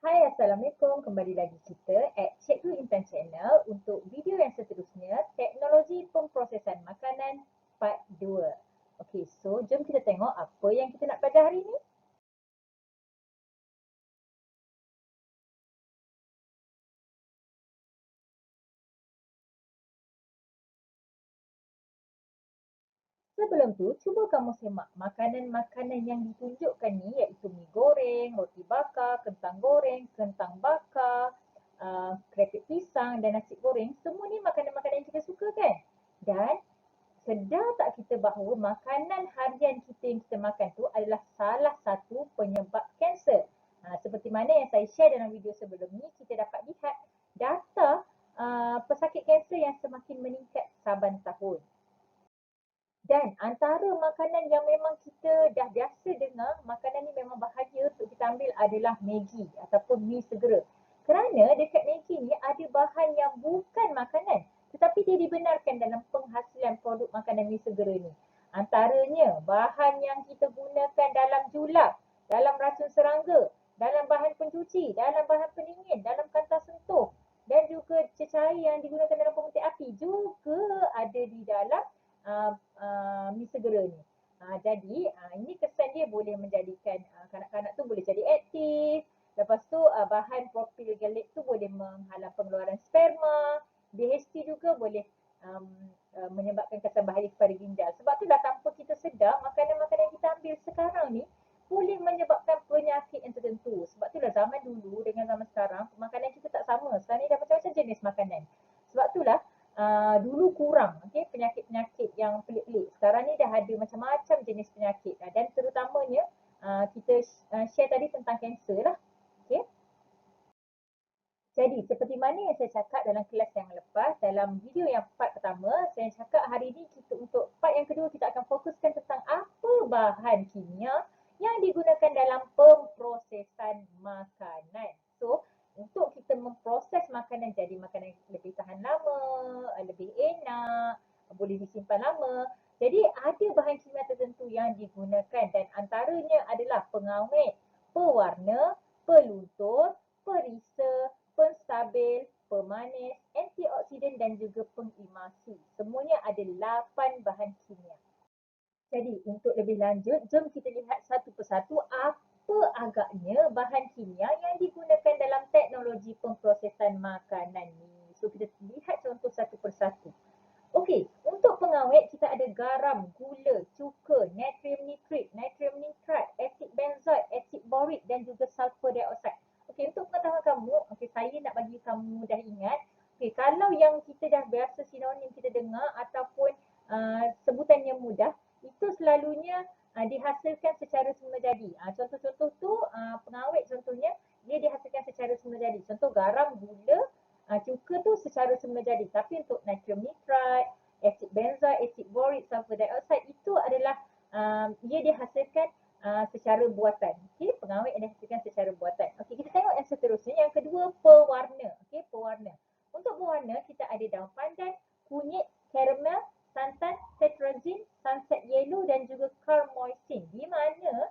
Hai, Assalamualaikum. Kembali lagi kita at Cikgu Intan Channel untuk video yang seterusnya, teknologi pemprosesan makanan part 2. Okey, so jom kita tengok apa yang kita nak belajar hari ni. Sebelum tu, cuba kamu semak makanan-makanan yang ditunjukkan ni iaitu mi goreng, roti bakar, kentang goreng, kentang bakar, keripik pisang dan nasi goreng. Semua ni makanan-makanan yang kita suka kan? Dan sedar tak kita bahawa makanan harian kita yang kita makan tu adalah salah satu penyebab kanser. Seperti mana yang saya share dalam video sebelum ni, kita dapat lihat data pesakit kanser yang semakin meningkat saban tahun. Dan antara makanan yang memang kita dah biasa dengar, makanan ni memang bahaya untuk kita ambil adalah Maggi ataupun mi segera. Kerana dekat Maggi ni ada bahan yang bukan makanan, tetapi dia dibenarkan dalam penghasilan produk makanan mi segera ni. Antaranya bahan yang kita gunakan dalam julap, dalam racun serangga, dalam bahan pencuci, dalam bahan pendingin, dalam kantar sentuh dan juga cecair yang digunakan dalam pemetik api juga ada di dalam mi segera ni. Jadi ini kesan dia boleh menjadikan kanak-kanak tu boleh jadi aktif. Lepas tu bahan propyl galik tu boleh menghalang pengeluaran sperma. BHT juga boleh menyebabkan kesan bahaya kepada ginjal. Sebab tu dah tanpa kita sedar, makanan-makanan yang kita ambil sekarang ni boleh menyebabkan penyakit yang tertentu. Sebab tu lah zaman dulu dengan zaman sekarang, makanan kita tak sama. Sekarang ni dah macam-macam jenis makanan. Sebab tu lah dulu kurang penyakit-penyakit yang pelik-pelik. Sekarang ni dah ada macam-macam jenis penyakit dan terutamanya kita share tadi tentang kanser lah. Okay. Jadi seperti mana yang saya cakap dalam kelas yang lepas, dalam video yang part pertama, saya cakap hari ni kita untuk part yang kedua kita akan fokuskan tentang apa bahan kimia yang digunakan dalam pemprosesan makanan. So, untuk kita memproses makanan jadi makanan lebih tahan lama, lebih enak, boleh disimpan lama. Jadi ada bahan kimia tertentu yang digunakan dan antaranya adalah pengawet, pewarna, peluntur, perisa, penstabil, pemanis, antioksidan dan juga pengimasi. Semuanya ada 8 bahan kimia. Jadi untuk lebih lanjut, jom kita lihat satu persatu apa agaknya bahan kimia yang digunakan dalam teknologi pemprosesan makanan ni. So kita lihat contoh satu persatu. Okey, untuk pengawet kita ada garam, gula, cuka, natrium nitrit, natrium nitrat, asid benzoat, asid borik dan juga sulfur dioksida. Okey, untuk pengetahuan kamu, saya nak bagi kamu mudah ingat. Okey, kalau yang kita dah biasa sinonim kita dengar ataupun sebutan yang mudah, itu selalunya dihasilkan secara semula jadi. Contoh-contoh tu pengawet contohnya dia dihasilkan secara semula jadi. Contoh garam, gula, cuka tu secara semula jadi. Tapi untuk natrium nitrat, asid benzoat, asid borik, sulfur dioksida itu adalah dia dihasilkan secara buatan. Okey, pengawet yang dihasilkan secara buatan. Okey, kita tengok yang seterusnya. Yang kedua, pewarna. Okey, pewarna. Untuk pewarna kita ada daun pandan, kunyit, karamel, santan, tetrazin, sunset yellow dan juga carmoisin. Di mana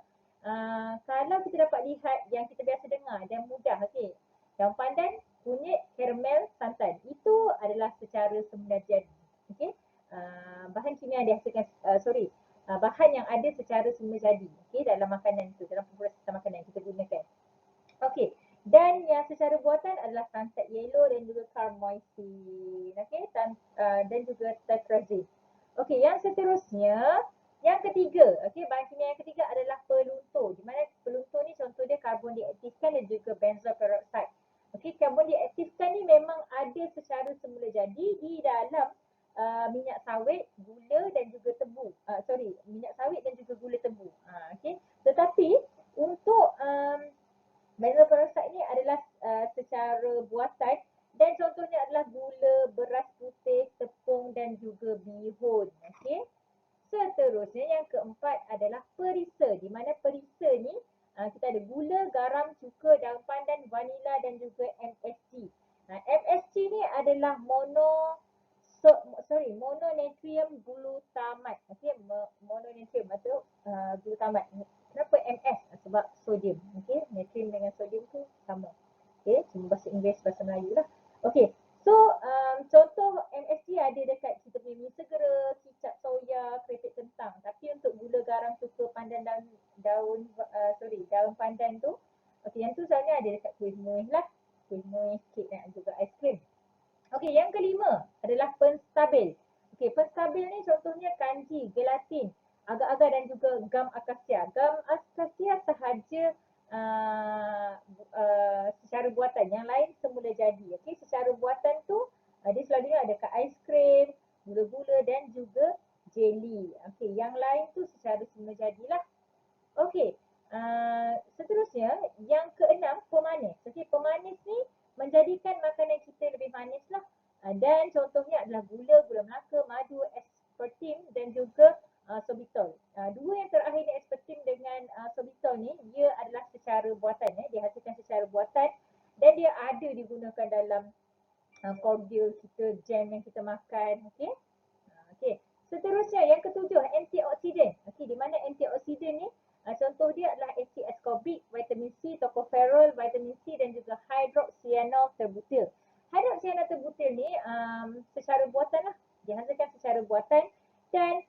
kalau kita dapat lihat yang kita biasa dengar dan mudah, okey. Daun pandan, kunyit, karamel, santan. Itu adalah secara semula jadi. Okey. Bahan kimia yang dihasilkan bahan yang ada secara semula jadi, okey, dalam makanan itu, dalam pemprosesan makanan yang kita gunakan. Okey. Dan yang secara buatan adalah sunset yellow dan juga carmoisin. Okey, dan juga tetrazin. Okey, yang seterusnya, yang ketiga, okey, bahan kimia yang ketiga adalah peluntur. Di mana peluntur ni contoh dia karbon diaktifkan dan juga benzoyl peroksida. Okey, karbon diaktifkan ni memang ada secara semula jadi di dalam minyak sawit, gula dan juga tebu. Minyak sawit dan juga gula tebu. Okey. Tetapi untuk benzoyl peroksida ni adalah secara buatan dan contohnya adalah gula, beras putih, tepung dan juga bihun. Okey. Seterusnya yang keempat adalah perisa. Di mana perisa ni kita ada gula, garam, cuka, daun pandan, vanila dan juga MSG. MSG ni adalah mononatrium glutamat. Okey, mononatrium atau glutamat. Kenapa MS? Sebab sodium. Okey, natrium dengan sodium tu sama. Okay, cuma bahasa Inggeris, bahasa Melayu lah. Okay, so contoh MSG ada dekat kita punya mi segera, kicap soya, keripik kentang. Tapi untuk gula garam suka pandan daun pandan tu, okay, yang tu sebenarnya ada dekat kuih muih lah. Kuih muih, kek dan juga aiskrim. Okey, yang kelima adalah penstabil. Okey, penstabil ni contohnya kanji, gelatin, agar-agar dan juga gam akasia. Gam akasia sahaja secara buatan, yang lain semula jadi. Okey, secara buatan tu dia selalunya ada kat aiskrim, gula-gula dan juga jelly. Okey, yang lain tu secara semula jadilah. Okey, seterusnya yang keenam pemanis. Okey, pemanis ni menjadikan makanan kita lebih manis lah. Dan contohnya adalah gula, gula melaka, madu, aspartim dan juga sorbitol. Dua yang terakhir ni, aspartim dengan sorbitol ni, dia adalah secara buatan, dihasilkan secara buatan dan dia ada digunakan dalam cordial kita, jam yang kita makan. Okey. Okey. Seterusnya yang ketujuh, antioksidan. Okey, di mana antioksidan ni contoh dia adalah asid ascorbic, vitamin C, tocopherol, vitamin C dan juga hydroxyanol terbutil. Hydroxyanol terbutil ni secara buatan lah, dihasilkan secara buatan dan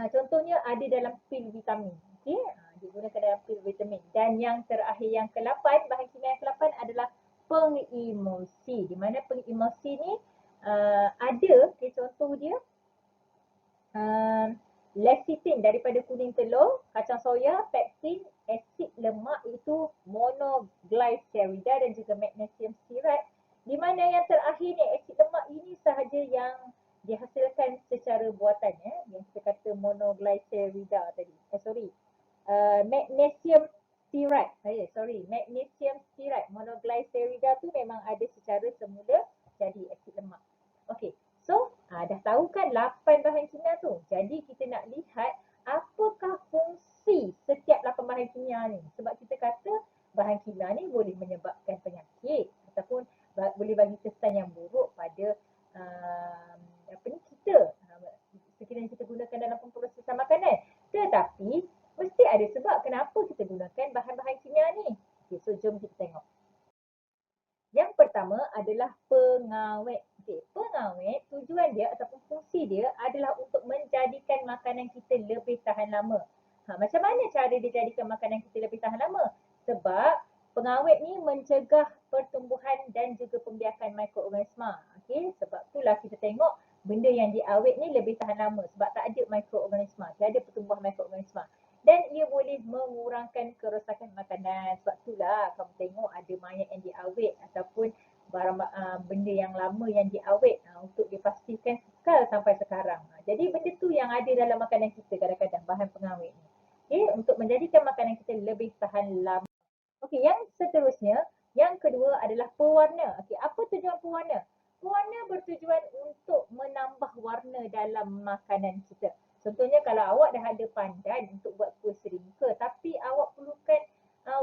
contohnya ada dalam pil vitamin. Okey, digunakan dalam pil vitamin. Dan yang terakhir, yang ke-8, bahan kimia yang ke-8 adalah pengemulsi. Di mana pengemulsi ni ada, contoh dia lecithin daripada kuning telur, kacang soya, pektin, asid lemak iaitu monoglycerida dan juga magnesium stearate. Di mana yang terakhir ni, asid lemak ini sahaja yang dihasilkan secara buatan, yang kita kata monoglycerida tadi. Magnesium stearate. Magnesium stearate. Monoglycerida tu memang ada secara semula jadi asid lemak. Okey. So, dah tahu kan 8 bahan kimia tu. Jadi kita nak lihat apakah fungsi setiap 8 bahan kimia ni. Sebab kita kata bahan kimia ni boleh menyebabkan penyakit ataupun boleh bagi kesan yang buruk pada kita sekiranya kita gunakan dalam pemprosesan makanan. Tetapi mesti ada sebab kenapa kita gunakan bahan-bahan kimia ni. Okay, so jom kita tengok. Yang pertama adalah pengawet. Okay, pengawet tujuan dia ataupun fungsi dia adalah untuk menjadikan makanan kita lebih tahan lama. Macam mana cara dia jadikan makanan kita lebih tahan lama? Sebab pengawet ni mencegah pertumbuhan dan juga pembiakan mikroorganisma. Okay, sebab itulah kita tengok benda yang diawet ni lebih tahan lama sebab tak ada mikroorganisma, tak ada pertumbuhan mikroorganisma. Dan ia boleh mengurangkan kerosakan makanan. Sebab itulah kamu tengok ada banyak yang diawet ataupun barang benda yang lama yang diawet untuk dipastikan kekal sampai sekarang. Jadi benda tu yang ada dalam makanan kita kadang-kadang, bahan pengawet ni. Okay, untuk menjadikan makanan kita lebih tahan lama. Okey, yang seterusnya, yang kedua adalah pewarna. Okey, apa tujuan pewarna? Pewarna bertujuan untuk menambah warna dalam makanan kita. Contohnya kalau awak dah ada pandan untuk buat kuih seringka tapi awak perlukan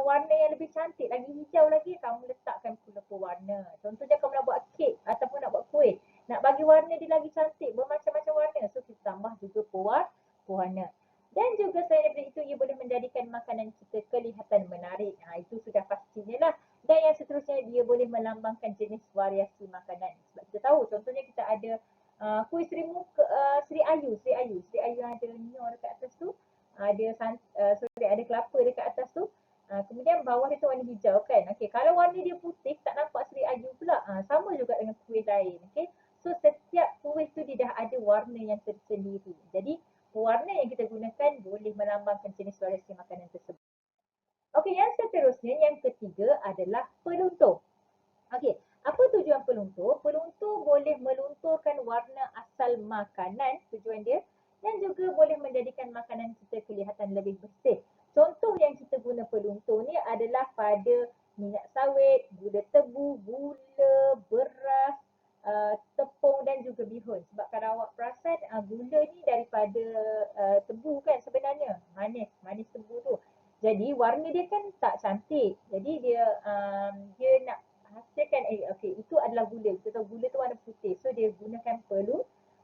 warna yang lebih cantik, lagi hijau lagi, kamu letakkan pula pewarna. Contohnya kamu nak buat kek ataupun nak buat kuih, nak bagi warna dia lagi cantik, bermacam-macam warna. So kita tambah juga pewarna. Dan juga selain daripada itu, ia boleh menjadikan makanan kita kelihatan menarik. Itu sudah pastinya lah. Dan yang seterusnya, dia boleh melambangkan jenis variasi makanan. Sebab kita tahu, contohnya kita ada kuih Sri Ayu yang ada nyor dekat atas tu, ada kelapa dekat atas tu. Kemudian bawah dia tu warna hijau kan. Okay, kalau warna dia putih tak nampak Sri Ayu pula. Sama juga dengan kuih lain. Okay. So setiap kuih tu dia dah ada warna yang tersendiri. Jadi warna yang kita gunakan boleh melambangkan jenis variasi makanan tersebut. Okey, yang seterusnya, yang ketiga adalah peluntur. Okey, apa tujuan peluntur? Peluntur boleh melunturkan warna asal makanan, tujuan dia, dan juga boleh menjadikan makanan kita kelihatan lebih bersih. Contoh yang kita guna peluntur ni adalah pada minyak sawit, gula tebu, gula, beras, tepung dan juga bihun. Sebab kalau awak perasan gula ni daripada tebu kan sebenarnya, manis tebu tu. Jadi warna dia kan tak cantik. Jadi dia nak hasilkan itu adalah gula. Kita tahu gula tu warna putih. So dia gunakan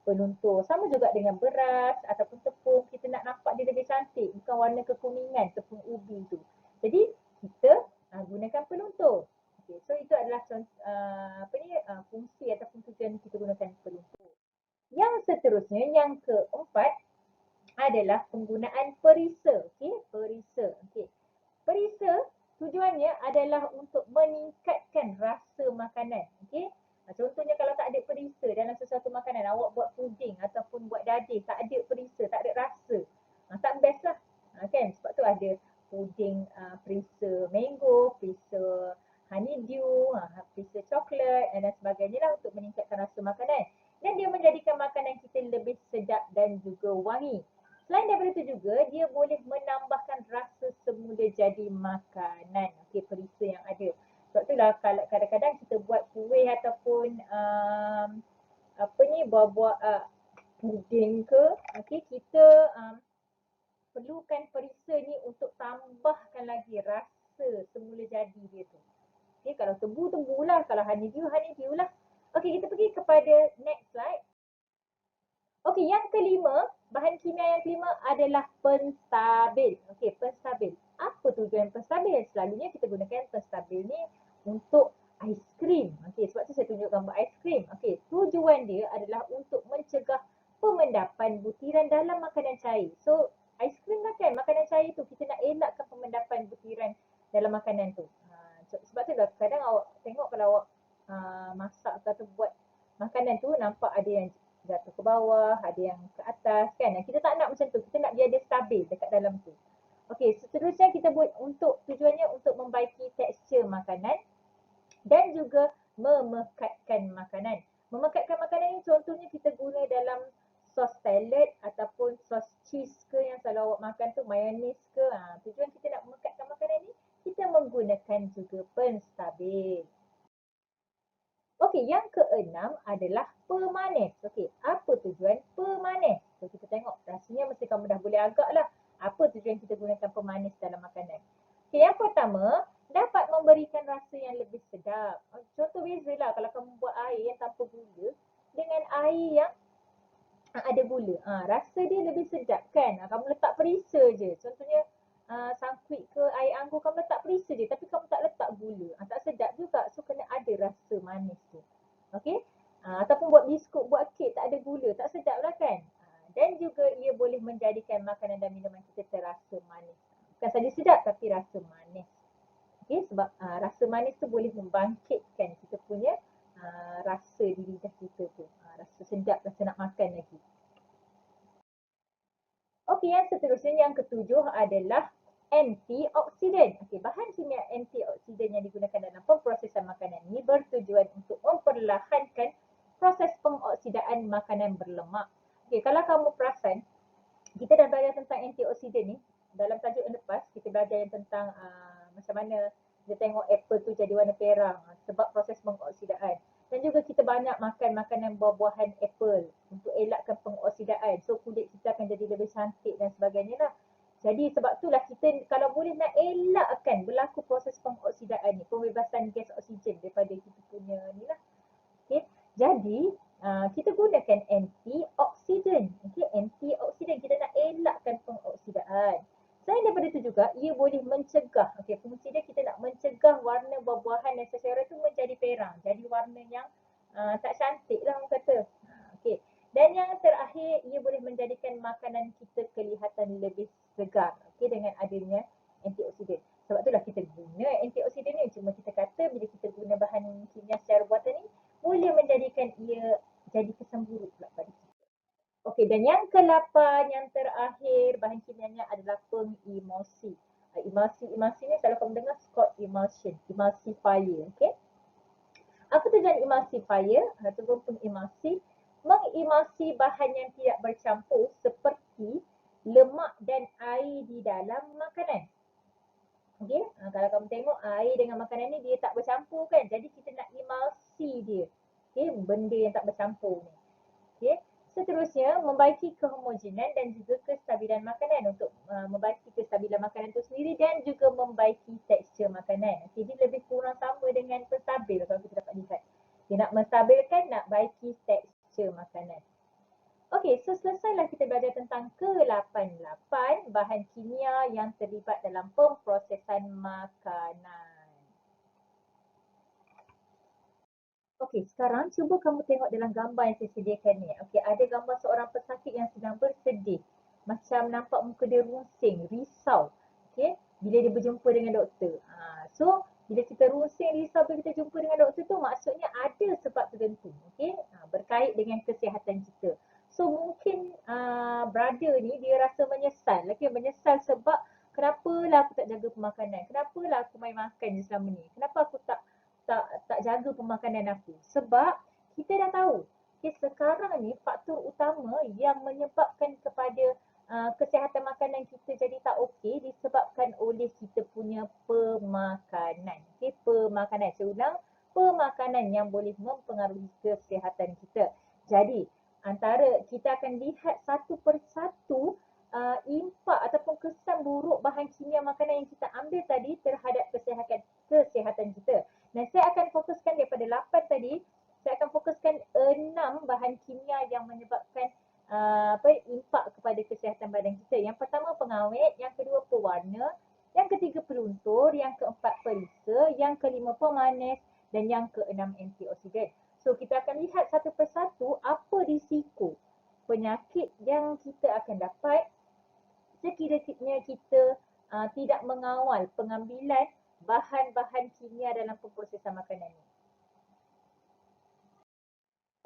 peluntur. Sama juga dengan beras ataupun tepung, kita nak nampak dia lebih cantik, bukan warna kekuningan tepung ubi tu. Jadi kita gunakan peluntur. Okay, so itu adalah fungsi ataupun tujuan kita gunakan peluntur. Yang seterusnya, yang keempat adalah penggunaan perisa. Okay, perisa. Okay. Perisa tujuannya adalah untuk meningkatkan rasa makanan. Okay. Contohnya kalau tak ada perisa dalam sesuatu makanan, awak buat puding ataupun buat daging, tak ada perisa, tak ada rasa, tak best lah. Kan? Sebab tu ada puding perisa mango, perisa honeydew, perisa coklat dan sebagainya lah untuk meningkatkan rasa makanan. Dan dia menjadikan makanan kita lebih sedap dan juga wangi. Selain daripada itu juga, dia boleh menambahkan rasa semula jadi makanan. Okay, perisa yang ada. Sebab itulah kalau kadang-kadang kita buat kuih ataupun buah-buah puding ke, okay, kita perlukan perisa ni untuk tambahkan lagi rasa semula jadi dia tu. Okay, kalau tebu lah, kalau honeydew lah. Okay, kita pergi kepada next slide. Okey, yang kelima, bahan kimia yang kelima adalah penstabil. Okey, penstabil. Apa tujuan penstabil? Selalunya kita gunakan penstabil ni untuk aiskrim. Okey, sebab tu saya tunjuk gambar aiskrim. Okey, tujuan dia adalah untuk mencegah pemendapan butiran dalam makanan cair. So, aiskrim lah kan, makanan cair tu kita nak elakkan pemendapan butiran dalam makanan tu. Sebab tu lah kadang awak tengok kalau awak masak atau buat makanan tu nampak ada yang jatuh ke bawah, ada yang ke atas kan. Kita tak nak macam tu. Kita nak biar dia stabil dekat dalam tu. Okey, seterusnya kita buat untuk tujuannya untuk membaiki tekstur makanan dan juga memekatkan makanan. Memekatkan makanan ni contohnya kita guna dalam sos salad ataupun sos cheese ke yang selalu awak makan tu, mayonis ke. Tujuan kita nak memekatkan makanan ni, kita menggunakan juga penstabil. Okey, yang keenam adalah pemanis. Okey, apa tujuan pemanis? So, kita tengok rasanya mesti kamu dah boleh agak lah. Apa tujuan kita gunakan pemanis dalam makanan? Okey, yang pertama, dapat memberikan rasa yang lebih sedap. Contoh beza lah kalau kamu buat air yang tanpa gula dengan air yang ada gula. Rasa dia lebih sedap kan? Kamu letak perisa je. Contohnya, sangkuit ke air anggur kamu letak perisa je tapi kamu tak letak gula. Tak sedap juga. So kena ada rasa manis tu. Okey? Ataupun buat biskut, buat kek tak ada gula. Tak sedap lah kan? Dan juga ia boleh menjadikan makanan dan minuman kita terasa manis. Bukan saja sedap tapi rasa manis. Okey? Sebab rasa manis tu boleh membangkitkan kita punya rasa di lidah kita tu. Rasa sedap, rasa nak makan lagi. Okey, yang seterusnya yang ketujuh adalah antioksidan. Okey, bahan kimia antioksidan yang digunakan dalam pemprosesan makanan ini bertujuan untuk memperlahankan proses pengoksidaan makanan berlemak. Okey, kalau kamu perasan, kita dah belajar tentang antioksidan ni. Dalam tajuk yang lepas, kita belajar yang tentang macam mana kita tengok apple tu jadi warna perang sebab proses pengoksidaan. Dan juga kita banyak makan makanan buah-buahan apple untuk elakkan pengoksidaan. So kulit kita akan jadi lebih cantik dan sebagainya lah. Jadi sebab itulah kita kalau boleh nak elakkan berlaku proses pengoksidaan ni, pembebasan gas oksigen daripada kita punya ni lah. Okay. Jadi kita gunakan antioksidan. Okay. Antioksidan kita nak elakkan pengoksidaan. Selain daripada itu juga, ia boleh mencegah, okay, fungsi dia kita nak mencegah warna buah-buahan dan secara itu menjadi perang. Jadi warna yang tak cantik lah orang kata. Okay. Dan yang terakhir, ia boleh menjadikan makanan kita kelihatan lebih segar, okay, dengan adanya antioksidan. Sebab itulah kita guna antioksidan ni. Cuma kita kata bila kita guna bahan kimia secara buatan ni, boleh menjadikan ia jadi kesan buruk pula pada kita. Okey, dan yang ke-8 yang terakhir bahan kimianya adalah pengemulsi. Emulsi ni selalu kamu dengar Scott emulsion, emulsifier, okey. Apa tujuan emulsifier ataupun pengemulsi? Mengemulsi bahan yang tidak bercampur seperti lemak dan air di dalam makanan. Okey, kalau kamu tengok air dengan makanan ni dia tak bercampur kan. Jadi kita nak emulsi dia. Okey, benda yang tak bercampur ni. Okey. Seterusnya, membaiki kehomogenan dan juga kestabilan makanan untuk membaiki kestabilan makanan itu sendiri dan juga membaiki tekstur makanan. Okay, dia lebih kurang sama dengan penstabil kalau kita dapat lihat. Dia nak menstabilkan, nak baiki tekstur makanan. Okey, so selesailah kita belajar tentang ke-8 bahan kimia yang terlibat dalam pemprosesan makanan. Okey, sekarang cuba kamu tengok dalam gambar yang saya sediakan ni. Okey, ada gambar seorang pesakit yang sedang bersedih. Macam nampak muka dia runsing, risau. Okey, bila dia berjumpa dengan doktor. So, bila kita runsing, risau bila kita jumpa dengan doktor tu maksudnya ada sebab tertentu. Okey, berkait dengan kesihatan kita. So, mungkin brother ni dia rasa menyesal. Okey, menyesal sebab kenapalah aku tak jaga pemakanan? Kenapalah aku main makan je selama ni? Kenapa aku tak jaga pemakanan aku? Sebab kita dah tahu, okay, sekarang ni faktor utama yang menyebabkan kepada kesihatan makanan kita jadi tak okey disebabkan oleh kita punya pemakanan. Okay, pemakanan. Saya ulang, pemakanan yang boleh mempengaruhi kesihatan kita. Jadi, antara kita akan lihat satu persatu impak ataupun kesan buruk bahan kimia makanan yang kita ambil tadi terhadap kesihatan kita. Dan saya akan fokuskan daripada 8 tadi, saya akan fokuskan 6 bahan kimia yang menyebabkan impak kepada kesihatan badan kita. Yang pertama pengawet, yang kedua pewarna, yang ketiga peluntur, yang keempat perisa, yang kelima pemanis dan yang keenam antioksidan. So kita akan lihat satu persatu apa risiko penyakit yang kita akan dapat sekiranya kita tidak mengawal pengambilan bahan-bahan kimia dalam pemprosesan makanan ni.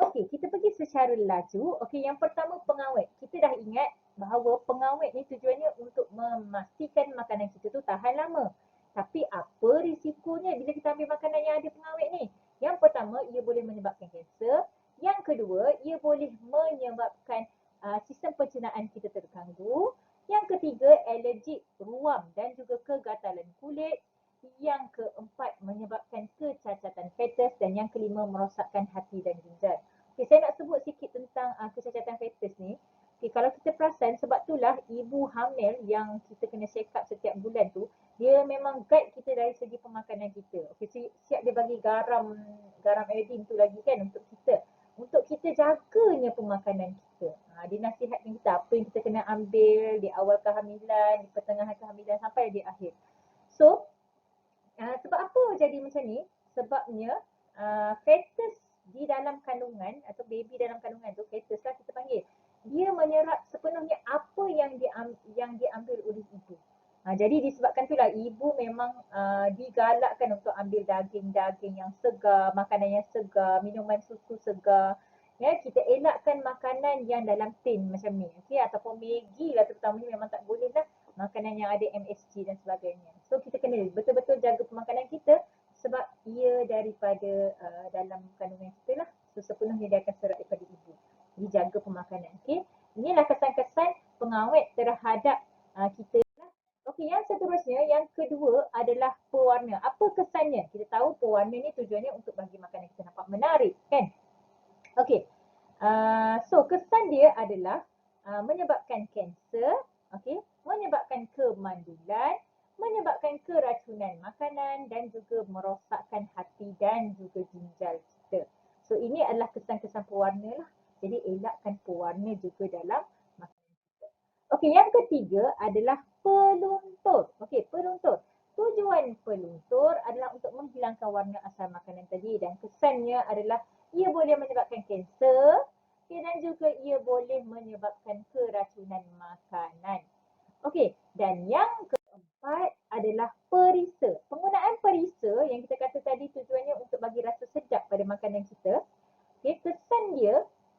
Okey, kita pergi secara laju. Okey, yang pertama pengawet. Kita dah ingat bahawa pengawet ni tujuannya untuk memastikan makanan kita tu tahan lama. Tapi apa risikonya bila kita ambil makanan yang ada pengawet ni? Yang pertama, ia boleh menyebabkan kanser. Yang kedua, ia boleh menyebabkan sistem pencernaan kita terganggu. Yang ketiga, alergik ruam dan juga kegatalan kulit. Yang keempat, menyebabkan kecacatan fetus dan yang kelima, merosakkan hati dan ginjal. Okay, saya nak sebut sikit tentang kecacatan fetus ni. Okay, kalau kita perasan, sebab itulah ibu hamil yang kita kena check up setiap bulan tu, dia memang guide kita dari segi pemakanan kita. Okay, siap dia bagi garam iodine tu lagi kan untuk kita. Untuk kita jaganya pemakanan kita. Dia nasihatkan kita apa yang kita kena ambil di awal kehamilan, di pertengahan kehamilan sampai di akhir. So, sebab apa jadi macam ni? Sebabnya fetus di dalam kandungan atau baby dalam kandungan tu, fetus lah kita panggil, dia menyerap sepenuhnya apa yang diambil oleh ibu. Jadi disebabkan itulah ibu memang digalakkan untuk ambil daging-daging yang segar, makanan yang segar, minuman susu segar. Ya, kita elakkan makanan yang dalam tin macam ni, okey, ataupun Maggi lah terutamanya memang tak boleh lah, makanan yang ada MSG dan sebagainya. So kita kena betul-betul jaga pemakanan kita sebab ia daripada dalam kandungan kita lah. So sepenuhnya dia akan serap daripada ibu. Dijaga pemakanan, okey. Inilah kesan-kesan pengawet terhadap kita. Okey, yang seterusnya, yang kedua adalah pewarna. Apa kesannya? Kita tahu pewarna ni tujuannya untuk bagi makanan kita nampak menarik, kan? Okey, so kesan dia adalah menyebabkan kanser, okey, menyebabkan kemandulan, menyebabkan keracunan makanan dan juga merosakkan hati dan juga ginjal kita. So ini adalah kesan-kesan pewarna lah. Jadi elakkan pewarna juga dalam makanan kita. Okey, yang ketiga adalah peluntur. Okey, peluntur. Tujuan peluntur adalah untuk menghilangkan warna asal makanan tadi dan kesannya adalah ia boleh menyebabkan kanser dan juga ia boleh menyebabkan keracunan makanan. Okey, dan yang keempat adalah perisa. Penggunaan perisa yang kita kata tadi tujuannya untuk bagi rasa sedap pada makanan kita. Okey,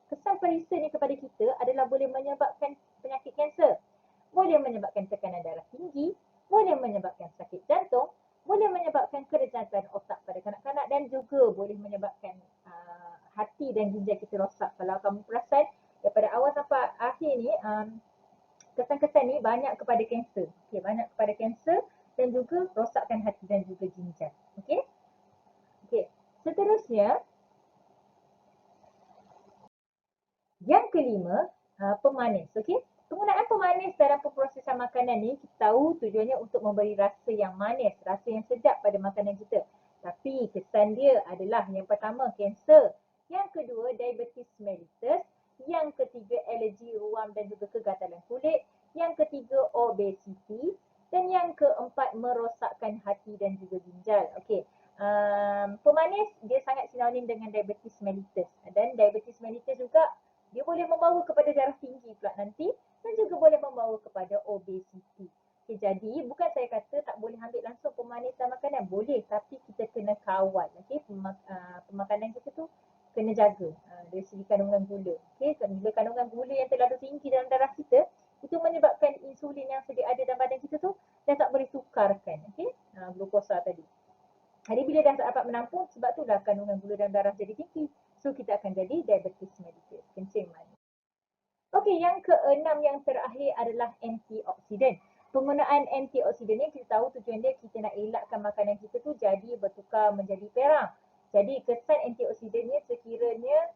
kesan perisa ni kepada kita adalah boleh menyebabkan penyakit kanser, boleh menyebabkan tekanan darah tinggi, boleh menyebabkan sakit jantung, boleh menyebabkan kerecatan otak pada kanak-kanak dan juga boleh menyebabkan hati dan ginjal kita rosak. Kalau kamu perasan daripada awal sampai akhir ni, kesan-kesan ni banyak kepada kanser. Okay, banyak kepada kanser dan juga rosakkan hati dan juga ginjal. Okay. Okay. Seterusnya, yang kelima, pemanis. Okay. Penggunaan pemanis dalam pemprosesan makanan ni kita tahu tujuannya untuk memberi rasa yang manis, rasa yang sedap pada makanan kita. Tapi kesan dia adalah yang pertama kanser, yang kedua diabetes mellitus, yang ketiga alergi ruam dan juga kegatalan kulit, yang ketiga obesiti dan yang keempat merosakkan hati dan juga ginjal. Okey. pemanis dia sangat sinonim dengan diabetes mellitus, dan diabetes mellitus juga dia boleh membawa kepada darah tinggi pula nanti, dan juga boleh membawa kepada obesiti. Okay, jadi bukan saya kata tak boleh ambil langsung pemanis dalam makanan, boleh, tapi kita kena kawal. Okay, pemakanan kita tu kena jaga dari segi kandungan gula. Okay, bila kandungan gula yang terlalu tinggi dalam darah kita, itu menyebabkan insulin yang sedia ada dalam badan kita tu dah tak boleh tukarkan, okay, glukosa tadi. Jadi bila dah tak dapat menampung, sebab itulah kandungan gula dalam darah jadi tinggi. So kita akan jadi diabetes mellitus, kencing manis. Okey, yang keenam yang terakhir adalah antioksidan. Penggunaan antioksidan ni kita tahu tujuan dia kita nak elakkan makanan kita tu jadi bertukar menjadi perang. Jadi kesan antioksidan ni sekiranya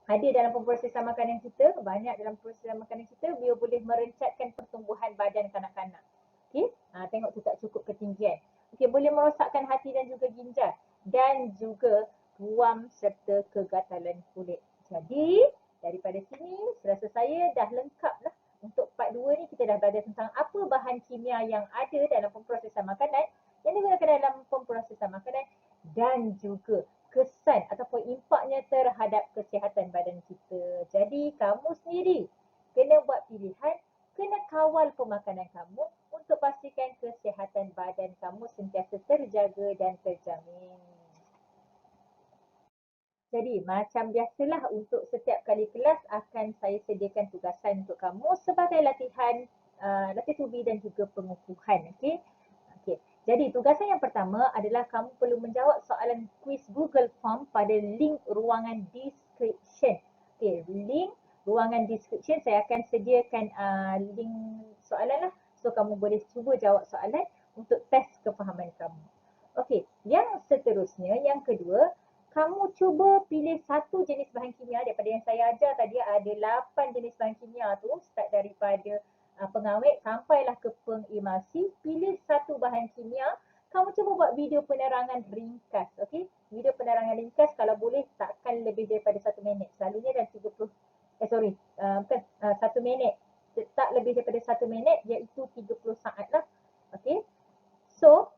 ada dalam pemprosesan makanan kita, banyak dalam pemprosesan makanan kita, dia boleh merencatkan pertumbuhan badan kanak-kanak. Okey, tengok tu tak cukup ketinggian. Okey, boleh merosakkan hati dan juga ginjal, dan juga ruam serta kegatalan kulit. Jadi daripada sini serasa saya dah lengkap lah. Untuk part 2 ni kita dah belajar tentang apa bahan kimia yang ada dalam pemprosesan makanan, yang digunakan dalam pemprosesan makanan, dan juga kesan ataupun impaknya terhadap kesihatan badan kita. Jadi kamu sendiri kena buat pilihan, kena kawal pemakanan kamu untuk pastikan kesihatan badan kamu sentiasa terjaga dan terjamin. Jadi macam biasalah, untuk setiap kali kelas akan saya sediakan tugasan untuk kamu sebagai latihan tubi dan juga pengukuhan. Okey. Okey. Jadi tugasan yang pertama adalah kamu perlu menjawab soalan kuis Google Form pada link ruangan description. Okey, link ruangan description saya akan sediakan link soalan lah. So kamu boleh cuba jawab soalan untuk test kefahaman kamu. Okey, yang seterusnya, yang kedua, kamu cuba pilih satu jenis bahan kimia daripada yang saya ajar tadi. Ada 8 jenis bahan kimia tu, start daripada pengawet sampailah ke pengemulsi. Pilih satu bahan kimia, kamu cuba buat video penerangan ringkas. Okey, video penerangan ringkas kalau boleh takkan lebih daripada 1 minit. Selalunya dah 1 minit. Tak lebih daripada 1 minit, iaitu 30 saat lah. Okey, so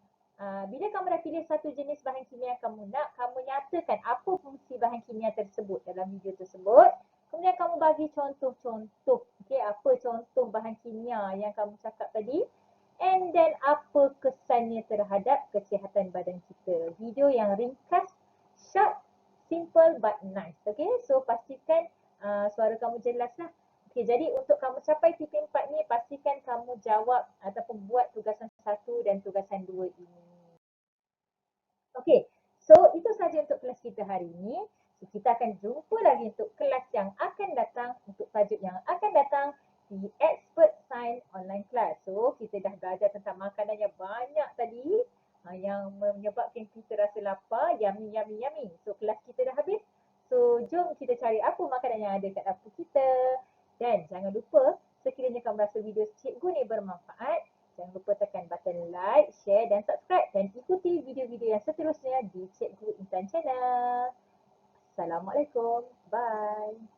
bila kamu dah pilih satu jenis bahan kimia yang kamu nak, kamu nyatakan apa fungsi bahan kimia tersebut dalam video tersebut. Kemudian kamu bagi contoh-contoh. Okay, apa contoh bahan kimia yang kamu cakap tadi. And then apa kesannya terhadap kesihatan badan kita. Video yang ringkas, short, simple but nice. Okay, so pastikan suara kamu jelas lah. Okay, jadi untuk kamu capai tipping 4 ni, pastikan kamu jawab ataupun buat tugasan 1 dan tugasan 2 ini. Okay, so itu saja untuk kelas kita hari ini. So, kita akan jumpa lagi untuk kelas yang akan datang, untuk tajuk yang akan datang di Expert Science Online Class. So, kita dah belajar tentang makanan yang banyak tadi yang menyebabkan kita rasa lapar, yummy. So, kelas kita dah habis. So, jom kita cari apa makanan yang ada kat dapur kita. Dan jangan lupa, sekiranya kamu rasa video cikgu ni bermanfaat, jangan lupa tekan button like, share dan subscribe, dan ikuti video-video yang seterusnya di Cikgu Intan Channel. Assalamualaikum. Bye.